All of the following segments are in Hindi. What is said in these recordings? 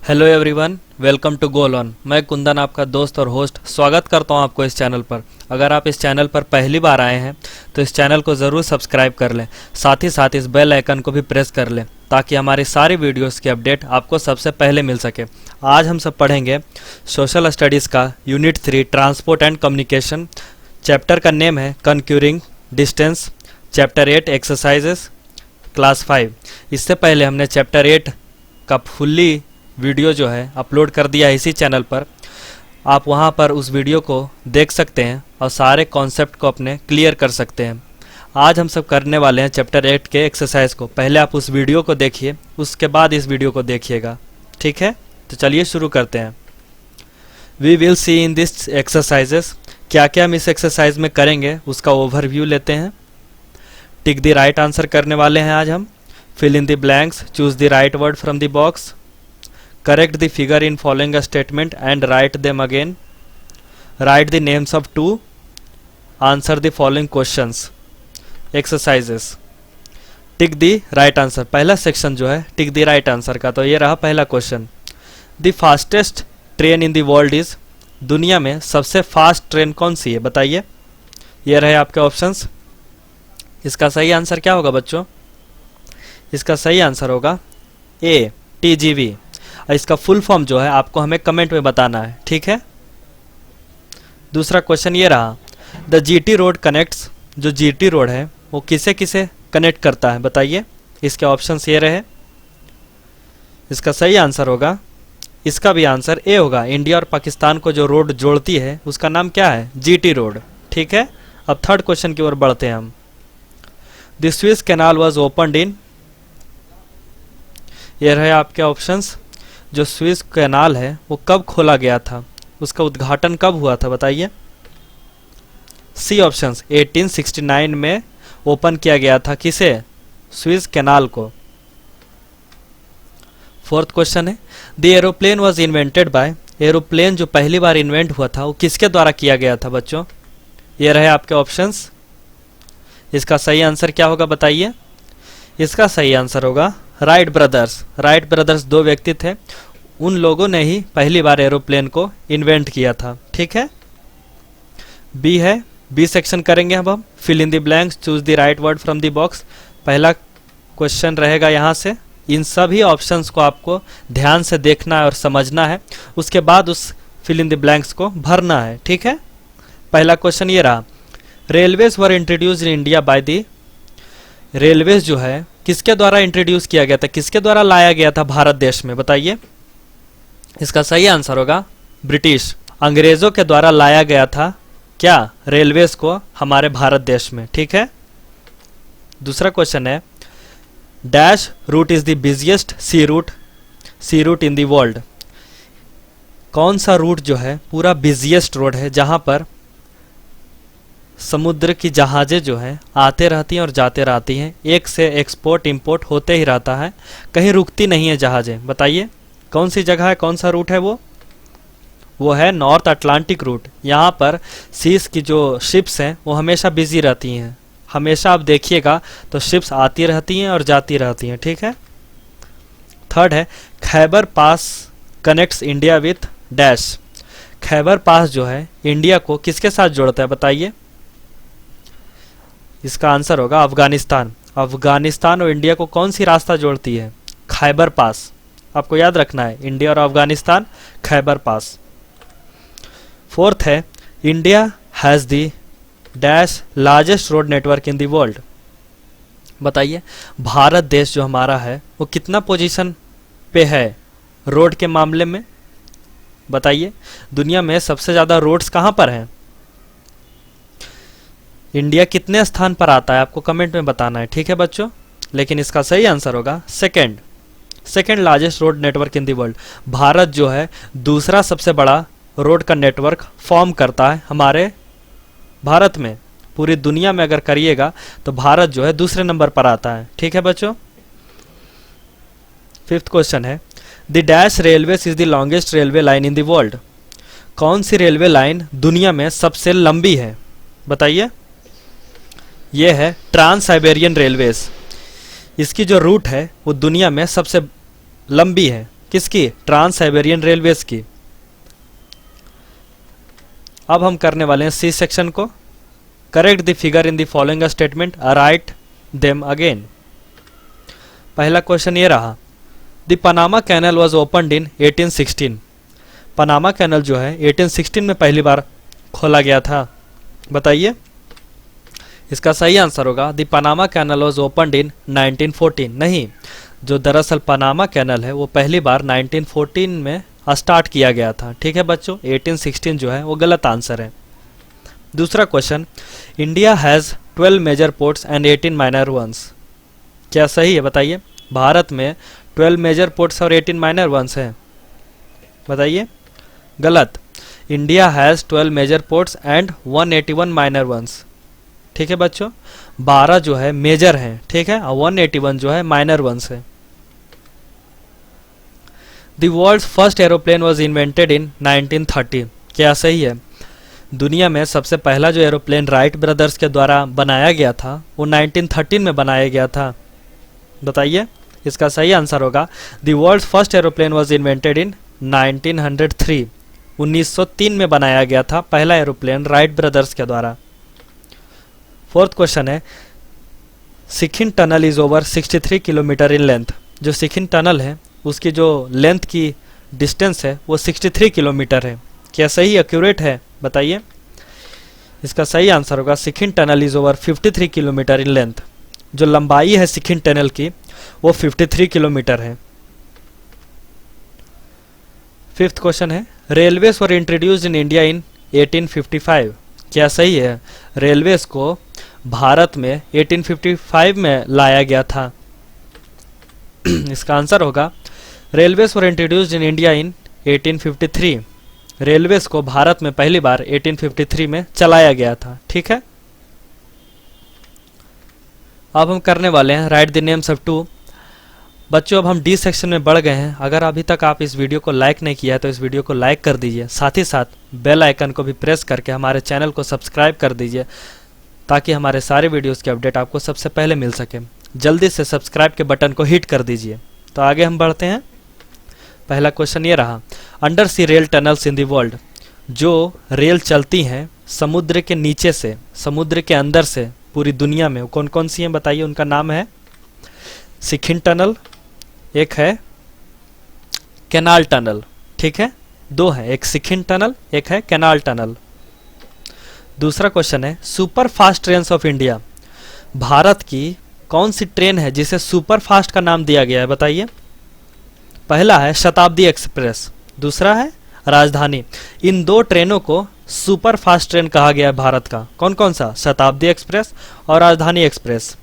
Hello everyone, welcome to goal on. मैं कुंदन आपका दोस्त और होस्ट स्वागत करता हूं आपको इस चैनल पर। अगर आप इस चैनल पर पहली बार आए हैं तो इस चैनल को ज़रूर सब्सक्राइब कर लें, साथ ही साथ इस बेल आइकन को भी प्रेस कर लें ताकि हमारी सारी वीडियोस की अपडेट आपको सबसे पहले मिल सके। आज हम सब पढ़ेंगे सोशल स्टडीज़ का unit 3 transport and communication. Chapter का नेम है कंक्यूरिंग डिस्टेंस। Chapter 8 exercises class 5। इससे पहले हमने चैप्टर 8 का फुल्ली वीडियो जो है अपलोड कर दिया है इसी चैनल पर। आप वहां पर उस वीडियो को देख सकते हैं और सारे कॉन्सेप्ट को अपने क्लियर कर सकते हैं। आज हम सब करने वाले हैं चैप्टर 8 के एक्सरसाइज को। पहले आप उस वीडियो को देखिए, उसके बाद इस वीडियो को देखिएगा, ठीक है? तो चलिए शुरू करते हैं। We will see in this exercises, क्या क्या हम इस एक्सरसाइज में करेंगे उसका ओवरव्यू लेते हैं। टिक द राइट आंसर करने वाले हैं आज हम। Fill in the blanks, choose the right word from the box. Correct the figure in following a statement and write them again. Write the names of two. Answer the following questions. Exercises. Tick the right answer. पहला सेक्शन जो है टिक द राइट आंसर का, तो ये रहा पहला question. The fastest train in the world is, दुनिया में सबसे फास्ट ट्रेन कौन सी है बताइए। ये रहे आपके ऑप्शंस। इसका सही आंसर क्या होगा बच्चों? इसका सही आंसर होगा ए, TGV। इसका फुल फॉर्म जो है आपको हमें कमेंट में बताना है, ठीक है? दूसरा क्वेश्चन ये रहा, द GT रोड कनेक्ट्स, जो GT रोड है वो किसे किसे कनेक्ट करता है बताइए। इसके ऑप्शंस ये रहे। इसका सही आंसर होगा, इसका भी आंसर ए होगा। इंडिया और पाकिस्तान को जो रोड जोड़ती है उसका नाम क्या है? GT रोड, ठीक है? अब थर्ड क्वेश्चन की ओर बढ़ते हैं हम। The Suez canal was opened इन, ये रहे आपके ऑप्शंस। जो स्विस कैनाल है वो कब खोला गया था, उसका उद्घाटन कब हुआ था बताइए। सी ऑप्शंस, 1869 में ओपन किया गया था। किसे? स्विस कैनाल को। फोर्थ क्वेश्चन है, the aeroplane was invented by, aeroplane जो पहली बार इन्वेंट हुआ था वो किसके द्वारा किया गया था बच्चों? ये रहे आपके ऑप्शंस। इसका सही आंसर क्या होगा बताइए। इसका सही आंसर होगा राइट ब्रदर्स। राइट ब्रदर्स दो व्यक्ति थे, उन लोगों ने ही पहली बार एरोप्लेन को इन्वेंट किया था, ठीक है? बी है, बी सेक्शन करेंगे अब हम। Fill in the blanks, choose the right word from the box. पहला क्वेश्चन रहेगा यहाँ से। इन सभी ऑप्शंस को आपको ध्यान से देखना है और समझना है, उसके बाद उस फिल इन द ब्लैंक्स को भरना है, ठीक है? पहला क्वेश्चन ये रहा, railways were introduced in India by the, railways जो है किसके द्वारा इंट्रोड्यूस किया गया था, किसके द्वारा लाया गया था भारत देश में बताइए। इसका सही आंसर होगा ब्रिटिश, अंग्रेजों के द्वारा लाया गया था क्या? रेलवेज को हमारे भारत देश में, ठीक है? दूसरा क्वेश्चन है, dash route is the busiest sea route in the world, कौन सा रूट जो है पूरा बिजिएस्ट रोड है जहां पर समुद्र की जहाज़ें जो हैं आते रहती हैं और जाते रहती हैं, एक से एक्सपोर्ट इंपोर्ट होते ही रहता है, कहीं रुकती नहीं है जहाज़ें। बताइए कौन सी जगह है, कौन सा रूट है वो है नॉर्थ अटलांटिक रूट। यहाँ पर सीज की जो शिप्स हैं वो हमेशा बिजी रहती हैं, हमेशा आप देखिएगा तो शिप्स आती रहती हैं और जाती रहती हैं, ठीक है? थर्ड है, Khyber pass connects India with dash, Khyber pass जो है इंडिया को किसके साथ जोड़ता है बताइए। इसका आंसर होगा अफगानिस्तान। अफगानिस्तान और इंडिया को कौन सी रास्ता जोड़ती है? खैबर पास। आपको याद रखना है, इंडिया और अफगानिस्तान, खैबर पास। फोर्थ है, India has the dash largest road network in the world, बताइए भारत देश जो हमारा है वो कितना पोजीशन पे है रोड के मामले में बताइए। दुनिया में सबसे ज़्यादा रोड्स कहाँ पर हैं? इंडिया कितने स्थान पर आता है आपको कमेंट में बताना है, ठीक है बच्चों? लेकिन इसका सही आंसर होगा second largest road network in the world. Bharat जो है दूसरा सबसे बड़ा रोड का नेटवर्क फॉर्म करता है हमारे भारत में। पूरी दुनिया में अगर करिएगा तो भारत जो है दूसरे नंबर पर आता है, ठीक है बच्चों? फिफ्थ क्वेश्चन है, the dash railways is the longest railway line in the world, कौन सी रेलवे लाइन दुनिया में सबसे लंबी है बताइए। ये है ट्रांस साइबेरियन रेलवेज। इसकी जो रूट है वो दुनिया में सबसे लंबी है, किसकी? ट्रांस साइबेरियन रेलवेज की। अब हम करने वाले हैं सी सेक्शन को। Correct the figure in the following statement, write them again. पहला क्वेश्चन ये रहा, the Panama canal was opened in 1816। Panama canal जो है 1816 में पहली बार खोला गया था। बताइए, इसका सही आंसर होगा the Panama canal was opened in 1914। नहीं, जो दरअसल पनामा कैनल है वो पहली बार 1914 में स्टार्ट किया गया था। ठीक है बच्चों, 1816 जो है वो गलत आंसर है। दूसरा question, India has 12 major ports and 18 minor ones. क्या सही है? बताइए, भारत में 12 मेजर पोर्ट्स और 18 माइनर वंस हैं। बताइए, गलत। India has 12 major ports and 181 minor ones. ठीक है बच्चों, 12 जो है मेजर हैं, ठीक है, और 181 जो है माइनर वंस है। The world's first aeroplane was invented in 1930। क्या सही है? दुनिया में सबसे पहला जो एरोप्लेन राइट ब्रदर्स के द्वारा बनाया गया था वो 1913 में बनाया गया था। बताइए, इसका सही आंसर होगा the world's first aeroplane was invented in 1903। 1903 में बनाया गया था पहला एरोप्लेन राइट ब्रदर्स के द्वारा। फोर्थ क्वेश्चन है, सिखिन tunnel is over 63 kilometre in length. जो सिखिन टनल है उसकी जो लेंथ की डिस्टेंस है वो 63 किलोमीटर है। क्या सही एक्यूरेट है? बताइए, इसका सही आंसर होगा सिखिन tunnel is over 53 kilometre in length. जो लंबाई है सिखिन टनल की वो 53 किलोमीटर है। फिफ्थ क्वेश्चन है, railways were introduced in India in 1855। क्या सही है? रेलवेज को भारत में 1855 में लाया गया था। इसका आंसर होगा railways were introduced in India in 1853। Railways को भारत में पहली बार 1853 में चलाया गया था। ठीक है, अब हम करने वाले हैं write the names of two. बच्चों, अब हम डी सेक्शन में बढ़ गए हैं। अगर अभी तक आप इस वीडियो को लाइक नहीं किया है तो इस वीडियो को लाइक कर दीजिए, साथ ही साथ बेल आइकन को भी प्रेस करके हमारे चैनल को सब्सक्राइब कर दीजिए ताकि हमारे सारे वीडियोस के अपडेट आपको सबसे पहले मिल सके। जल्दी से सब्सक्राइब के बटन को हिट कर दीजिए। तो आगे हम बढ़ते हैं। पहला क्वेश्चन ये रहा, under sea rail tunnels in the world. जो रेल चलती हैं समुद्र के नीचे से, समुद्र के अंदर से पूरी दुनिया में, कौन कौन सी हैं? बताइए, उनका नाम है सिखिन टनल, एक है कैनाल टनल। ठीक है, दो है, एक सिखिन टनल, एक है कैनाल टनल। दूसरा क्वेश्चन है, super fast train of India. Bharat की कौन सी ट्रेन है जिसे सुपर फास्ट का नाम दिया गया है? बताइए। पहला है शताब्दी एक्सप्रेस, दूसरा है राजधानी। इन दो ट्रेनों को सुपर फास्ट ट्रेन कहा गया है भारत का। कौन कौन सा? शताब्दी एक्सप्रेस और राजधानी एक्सप्रेस।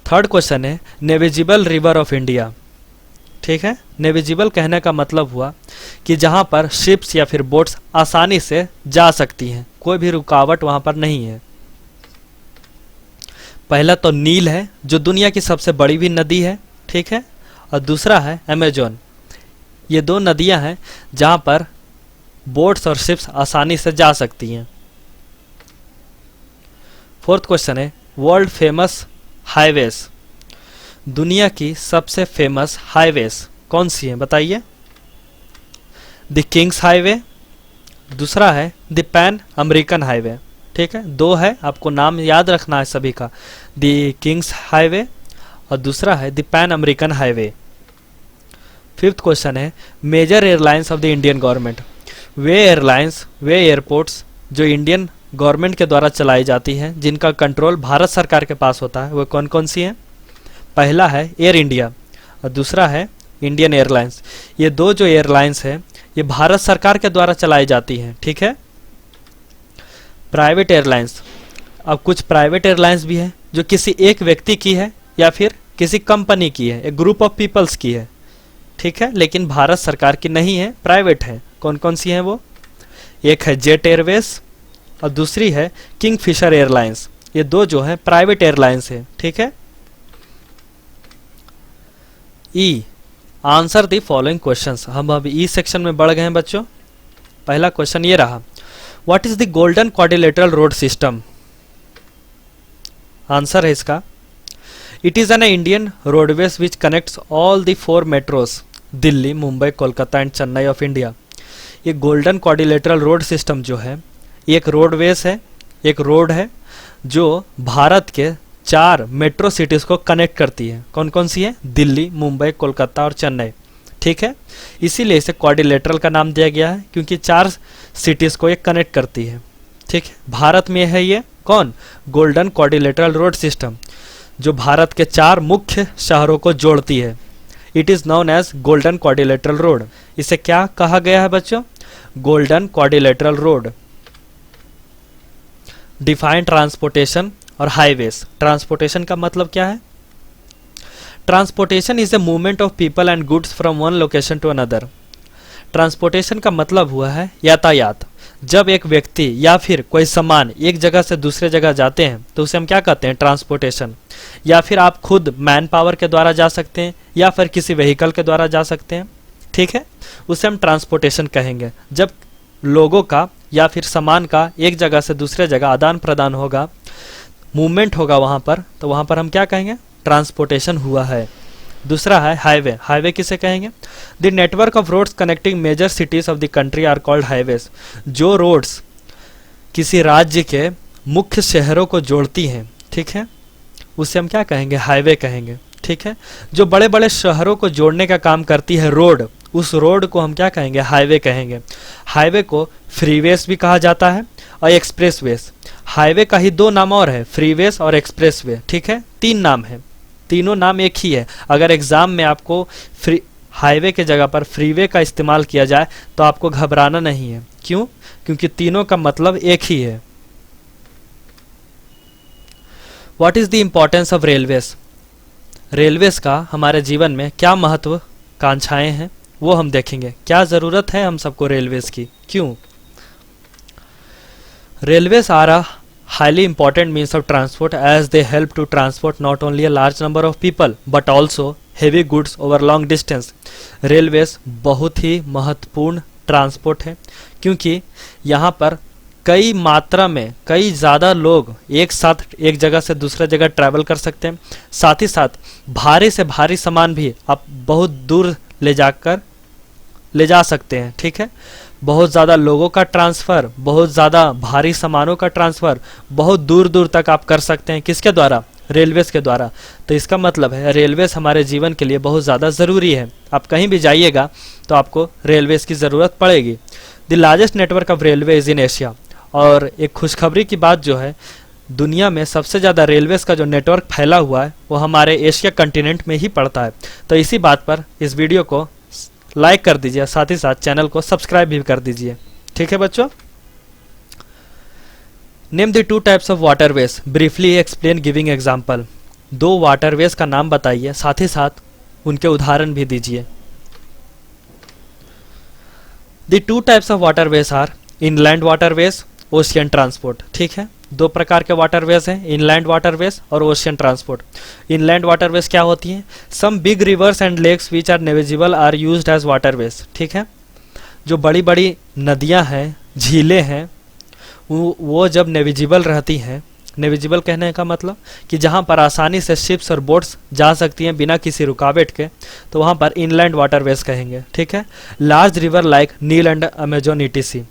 थर्ड क्वेश्चन है, नेविजिबल रिवर ऑफ इंडिया। ठीक है, नेविजिबल कहने का मतलब हुआ कि जहां पर शिप्स या फिर बोट्स आसानी से जा सकती हैं, कोई भी रुकावट वहां पर नहीं है। पहला तो नील है जो दुनिया की सबसे बड़ी भी नदी है। ठीक है, और दूसरा है अमेजोन। ये दो नदियां हैं जहां पर बोट्स और शिप्स आसानी से जा सकती हैं। फोर्थ क्वेश्चन है, वर्ल्ड फेमस हाईवेज। दुनिया की सबसे फेमस हाईवेज कौन सी है? बताइए। द किंग्स हाईवे, दूसरा है द पैन अमेरिकन हाईवे। ठीक है, दो है, आपको नाम याद रखना है सभी का। द किंग्स हाईवे और दूसरा है the Pan American highway. Fifth question है, major airlines of the Indian government. वे एयरलाइंस, वे एयरपोर्ट्स जो इंडियन गवर्नमेंट के द्वारा चलाई जाती हैं, जिनका कंट्रोल भारत सरकार के पास होता है, वो कौन कौन सी हैं? पहला है एयर इंडिया और दूसरा है इंडियन एयरलाइंस। ये दो जो एयरलाइंस हैं ये भारत सरकार के द्वारा चलाई जाती हैं। ठीक है, प्राइवेट एयरलाइंस, अब कुछ प्राइवेट एयरलाइंस भी हैं जो किसी एक व्यक्ति की है या फिर किसी कंपनी की है, एक ग्रुप ऑफ पीपल्स की है। ठीक है, लेकिन भारत सरकार की नहीं है, प्राइवेट है। कौन कौन सी हैं वो? एक है जेट एयरवेज और दूसरी है किंगफिशर एयरलाइंस। ये दो जो है प्राइवेट एयरलाइंस है। ठीक है, ई, आंसर दी फॉलोइंग क्वेश्चंस। हम अब ई सेक्शन में बढ़ गए हैं बच्चों। पहला क्वेश्चन ये रहा, what is the golden quadrilateral road system? Answer है इसका, it is an Indian roadways which connects all the 4 metros Delhi, Mumbai, Kolkata and Chennai of India. ये गोल्डन क्वाड्रिलेटरल रोड सिस्टम जो है, एक रोडवेज है, एक रोड है जो भारत के 4 मेट्रो सिटीज को कनेक्ट करती है। कौन कौन सी है? दिल्ली, मुंबई, कोलकाता और चेन्नई। ठीक है, इसीलिए इसे क्वाड्रिलेटरल का नाम दिया गया है, क्योंकि 4 सिटीज को ये कनेक्ट करती है। ठीक है, भारत में है ये कौन? गोल्डन क्वाड्रिलेटरल रोड सिस्टम, जो भारत के 4 मुख्य शहरों को जोड़ती है। It is known as golden quadrilateral road. इसे क्या कहा गया है बच्चों? Golden quadrilateral road. Define transportation और हाईवेज। ट्रांसपोर्टेशन का मतलब क्या है? Transportation is a movement of people and goods from one location to another. Transportation का मतलब हुआ है यातायात। जब एक व्यक्ति या फिर कोई सामान एक जगह से दूसरे जगह जाते हैं तो उसे हम क्या कहते हैं? ट्रांसपोर्टेशन। या फिर आप खुद मैन पावर के द्वारा जा सकते हैं या फिर किसी व्हीकल के द्वारा जा सकते हैं। ठीक है, उसे हम ट्रांसपोर्टेशन कहेंगे। जब लोगों का या फिर सामान का एक जगह से दूसरे जगह आदान प्रदान होगा, मूवमेंट होगा वहाँ पर, तो वहाँ पर हम क्या कहेंगे? ट्रांसपोर्टेशन हुआ है। दूसरा है हाईवे। हाईवे किसे कहेंगे? The network of roads connecting major cities of the country are called highways. जो रोड्स किसी राज्य के मुख्य शहरों को जोड़ती हैं, ठीक है, उसे हम क्या कहेंगे? हाईवे कहेंगे। ठीक है, जो बड़े बड़े शहरों को जोड़ने का काम करती है रोड, उस रोड को हम क्या कहेंगे? हाईवे कहेंगे। हाईवे को फ्रीवेज भी कहा जाता है और एक्सप्रेसवेज। हाईवे का ही 2 नाम और है, फ्रीवेज और एक्सप्रेसवे। ठीक है, 3 नाम है, तीनों नाम एक ही है। अगर एग्जाम में आपको हाईवे के जगह पर फ्रीवे का इस्तेमाल किया जाए तो आपको घबराना नहीं है। क्यों? क्योंकि तीनों का मतलब एक ही है। What is the importance of railways? Railways का हमारे जीवन में क्या महत्वाकांक्षाएं हैं वो हम देखेंगे। क्या जरूरत है हम सबको रेलवेज की? क्यों? Railways are a highly important means of transport as they help to transport not only a large number of people but also heavy goods over long distance। Railways बहुत ही महत्वपूर्ण ट्रांसपोर्ट है, क्योंकि यहाँ पर कई मात्रा में कई ज़्यादा लोग एक साथ एक जगह से दूसरे जगह ट्रैवल कर सकते हैं। साथ ही साथ भारी से भारी सामान भी आप बहुत दूर ले जा सकते हैं। ठीक है, बहुत ज़्यादा लोगों का ट्रांसफ़र, बहुत ज़्यादा भारी सामानों का ट्रांसफ़र बहुत दूर दूर तक आप कर सकते हैं। किसके द्वारा? रेलवेज़ के द्वारा। तो इसका मतलब है रेलवेज़ हमारे जीवन के लिए बहुत ज़्यादा ज़रूरी है। आप कहीं भी जाइएगा तो आपको रेलवेज़ की ज़रूरत पड़ेगी। The largest network of railway is in Asia. और एक खुशखबरी की बात जो है, दुनिया में सबसे ज़्यादा रेलवेज़ का जो नेटवर्क फैला हुआ है वो हमारे एशिया कंटिनेंट में ही पड़ता है। तो इसी बात पर इस वीडियो को लाइक कर दीजिए, साथ ही साथ चैनल को सब्सक्राइब भी कर दीजिए। ठीक है बच्चों। Name the 2 types of waterways, briefly explain giving example. 2 waterways का नाम बताइए, साथ ही साथ उनके उदाहरण भी दीजिए। The 2 types of waterways are inland waterways, ocean transport. ठीक है, 2 प्रकार के वाटरवेज हैं, इनलैंड वाटरवेज और ओशियन ट्रांसपोर्ट। इनलैंड वाटरवेज क्या होती हैं? Some big rivers and lakes which are navigable are used as waterways. ठीक है, जो बड़ी बड़ी नदियां हैं, झीलें हैं, वो जब नेविजिबल रहती हैं, नेविजिबल कहने का मतलब कि जहां पर आसानी से शिप्स और बोट्स जा सकती हैं बिना किसी रुकावट के, तो वहां पर इनलैंड वाटरवेज कहेंगे। ठीक है, large river like Nile and Amazon etc,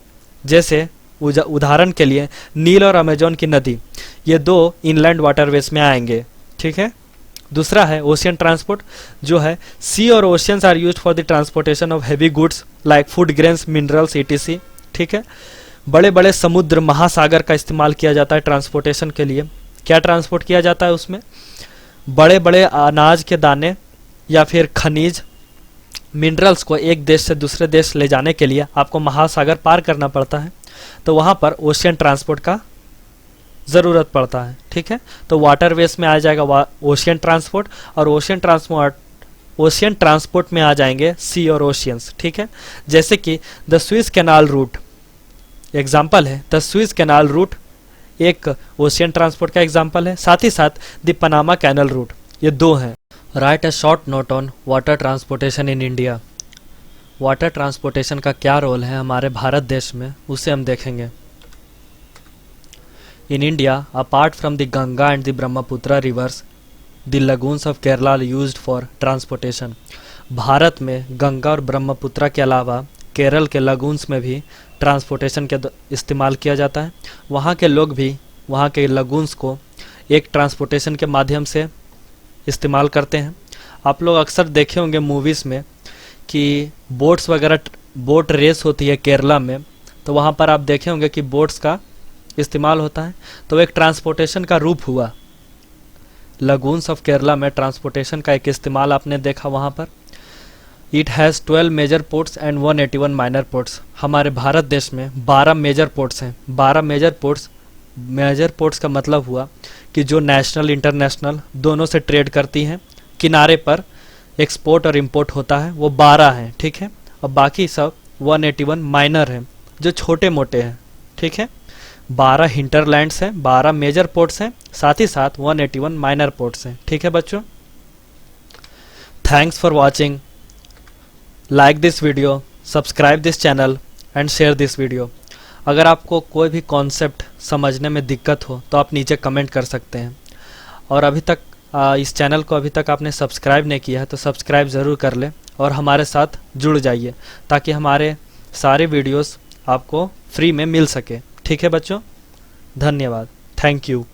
जैसे उदाहरण के लिए नील और अमेजोन की नदी, ये 2 इनलैंड वाटरवेज में आएंगे। ठीक है, दूसरा है ओशियन ट्रांसपोर्ट, जो है सी और oceans are used for the transportation of heavy goods like food grains minerals etc. ठीक है, बड़े बड़े समुद्र महासागर का इस्तेमाल किया जाता है ट्रांसपोर्टेशन के लिए। क्या ट्रांसपोर्ट किया जाता है उसमें? बड़े बड़े अनाज के दाने या फिर खनिज मिनरल्स को एक देश से दूसरे देश ले जाने के लिए आपको महासागर पार करना पड़ता है, तो वहाँ पर ओशियन ट्रांसपोर्ट का ज़रूरत पड़ता है। ठीक है, तो वाटरवेज में आ जाएगा ओशियन ट्रांसपोर्ट, और ओशियन ट्रांसपोर्ट में आ जाएंगे सी और ओशियंस। ठीक है, जैसे कि the Suez canal route example है। द स्विस कैनाल रूट एक ओशियन ट्रांसपोर्ट का एग्जाम्पल है, साथ ही साथ द पनामा कैनल रूट, ये 2 हैं। Right a short note on water transportation in India. Water transportation का क्या रोल है हमारे भारत देश में, उसे हम देखेंगे। In India, apart from the Ganga and the Brahmaputra rivers, the lagoons of Kerala are used for transportation. Bharat में गंगा और ब्रह्मपुत्रा के अलावा केरल के लगून्स में भी ट्रांसपोर्टेशन के इस्तेमाल किया जाता है। वहाँ के लोग भी वहाँ के लगून्स को एक ट्रांसपोर्टेशन के माध्यम से इस्तेमाल करते हैं। आप लोग अक्सर देखे होंगे मूवीज़ में कि बोट्स वगैरह, बोट रेस होती है केरला में, तो वहाँ पर आप देखे होंगे कि बोट्स का इस्तेमाल होता है। तो एक ट्रांसपोर्टेशन का रूप हुआ। लगून्स ऑफ केरला में ट्रांसपोर्टेशन का एक इस्तेमाल आपने देखा वहाँ पर। It has 12 major ports and 181 minor ports. हमारे भारत देश में 12 मेजर पोर्ट्स हैं। 12 मेजर पोर्ट्स का मतलब हुआ कि जो नेशनल इंटरनेशनल दोनों से ट्रेड करती हैं, किनारे पर एक्सपोर्ट और इंपोर्ट होता है, वो 12 हैं, ठीक है। और बाकी सब 181 माइनर हैं, जो छोटे मोटे हैं, ठीक है। 12 हिंटरलैंड्स हैं, 12 मेजर पोर्ट्स हैं, साथ ही साथ 181 माइनर पोर्ट्स हैं, ठीक है बच्चों। Thanks for watching. Like this video, subscribe this channel and share this video. अगर आपको कोई भी कॉन्सेप्ट समझने में दिक्कत हो तो आप नीचे कमेंट कर सकते हैं। और अभी तक इस चैनल को अभी तक आपने सब्सक्राइब नहीं किया है तो सब्सक्राइब ज़रूर कर लें और हमारे साथ जुड़ जाइए, ताकि हमारे सारे वीडियोस आपको फ्री में मिल सके, ठीक है बच्चों। धन्यवाद, थैंक यू।